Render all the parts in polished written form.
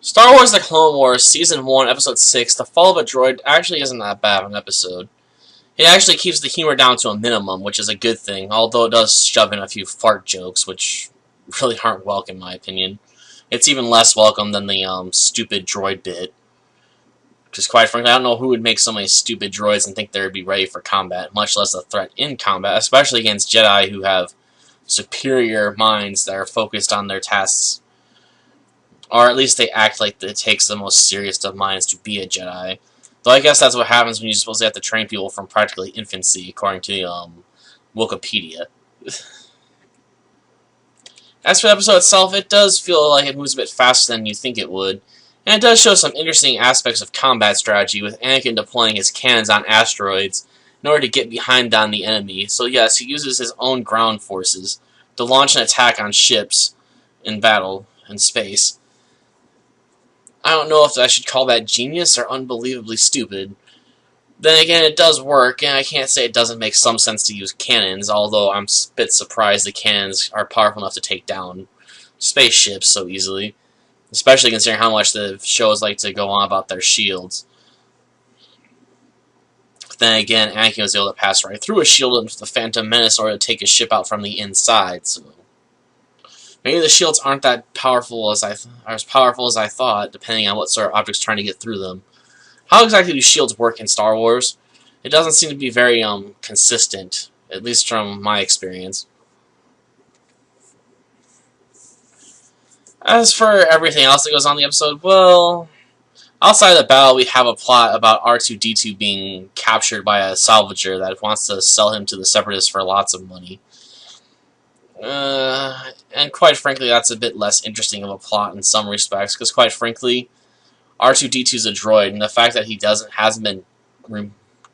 Star Wars The Clone Wars Season 1, Episode 6, The Fall of a Droid actually isn't that bad of an episode. It actually keeps the humor down to a minimum, which is a good thing, although it does shove in a few fart jokes, which really aren't welcome in my opinion. It's even less welcome than the stupid droid bit. Because quite frankly, I don't know who would make so many stupid droids and think they would be ready for combat, much less a threat in combat, especially against Jedi who have superior minds that are focused on their tasks. Or at least they act like it takes the most serious of minds to be a Jedi. Though I guess that's what happens when you're supposed to have to train people from practically infancy, according to Wikipedia. As for the episode itself, it does feel like it moves a bit faster than you think it would. And it does show some interesting aspects of combat strategy, with Anakin deploying his cannons on asteroids in order to get behind on the enemy. So yes, he uses his own ground forces to launch an attack on ships in battle in space. I don't know if I should call that genius or unbelievably stupid. Then again, it does work, and I can't say it doesn't make some sense to use cannons, although I'm a bit surprised the cannons are powerful enough to take down spaceships so easily, especially considering how much the shows like to go on about their shields. But then again, Anakin was able to pass right through a shield into the Phantom Menace in order to take his ship out from the inside, so maybe the shields aren't that powerful as I thought, depending on what sort of object's trying to get through them. How exactly do shields work in Star Wars? It doesn't seem to be very consistent, at least from my experience. As for everything else that goes on in the episode, well, outside of the battle, we have a plot about R2-D2 being captured by a salvager that wants to sell him to the Separatists for lots of money. And quite frankly, that's a bit less interesting of a plot in some respects, because quite frankly, R2-D2 is a droid, and the fact that he hasn't been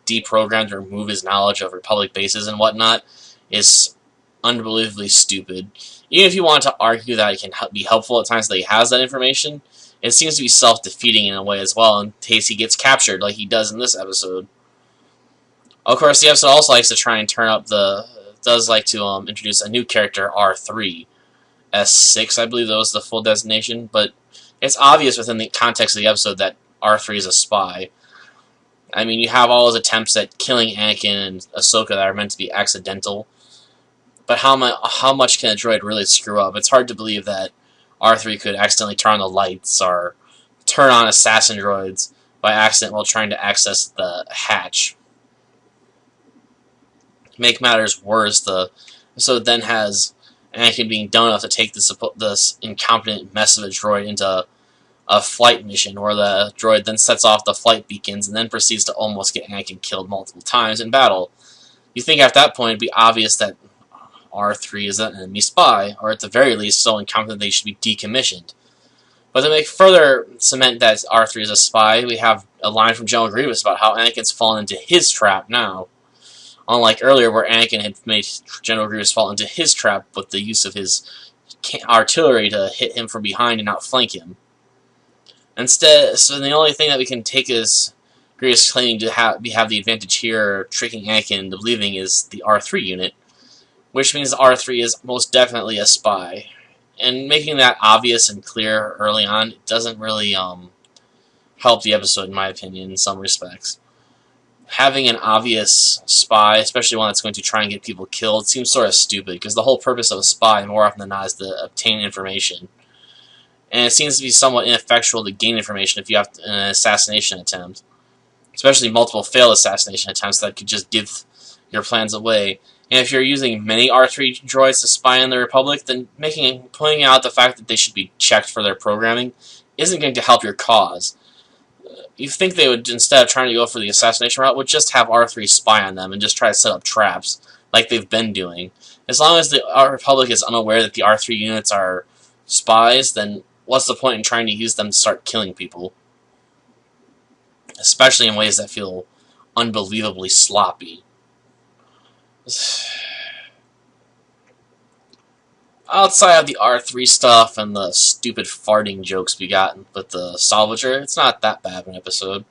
deprogrammed to remove his knowledge of Republic bases and whatnot is unbelievably stupid. Even if you want to argue that it can be helpful at times that he has that information, it seems to be self-defeating in a way as well, in case he gets captured like he does in this episode. Of course, the episode also likes to try and introduce a new character, R3. S6, I believe that was the full designation, but it's obvious within the context of the episode that R3 is a spy. I mean, you have all those attempts at killing Anakin and Ahsoka that are meant to be accidental, but how much can a droid really screw up? It's hard to believe that R3 could accidentally turn on the lights or turn on assassin droids by accident while trying to access the hatch. To make matters worse, the episode then has Anakin being dumb enough to take this incompetent mess of a droid into a flight mission where the droid then sets off the flight beacons and then proceeds to almost get Anakin killed multiple times in battle. You think at that point it'd be obvious that R3 is an enemy spy, or at the very least so incompetent that he should be decommissioned. But to make further cement that R3 is a spy, we have a line from General Grievous about how Anakin's fallen into his trap now. Unlike earlier, where Anakin had made General Grievous fall into his trap with the use of his artillery to hit him from behind and outflank him. Instead, so the only thing that we can take as Grievous claiming to have the advantage here, tricking Anakin into believing, is the R3 unit, which means R3 is most definitely a spy. And making that obvious and clear early on doesn't really help the episode, in my opinion, in some respects. Having an obvious spy, especially one that's going to try and get people killed, seems sort of stupid, because the whole purpose of a spy, more often than not, is to obtain information. And it seems to be somewhat ineffectual to gain information if you have an assassination attempt. Especially multiple failed assassination attempts that could just give your plans away. And if you're using many R3 droids to spy on the Republic, then pointing out the fact that they should be checked for their programming isn't going to help your cause. You think they would, instead of trying to go for the assassination route, would just have R3 spy on them and just try to set up traps, like they've been doing. As long as the Republic is unaware that the R3 units are spies, then what's the point in trying to use them to start killing people? Especially in ways that feel unbelievably sloppy. Outside of the R3 stuff and the stupid farting jokes we got with the Salvager, it's not that bad of an episode.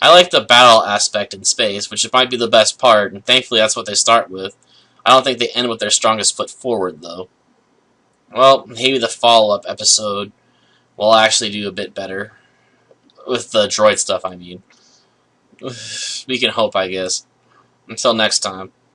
I like the battle aspect in space, which might be the best part, and thankfully that's what they start with. I don't think they end with their strongest foot forward, though. Well, maybe the follow-up episode will actually do a bit better. With the droid stuff, I mean. We can hope, I guess. Until next time.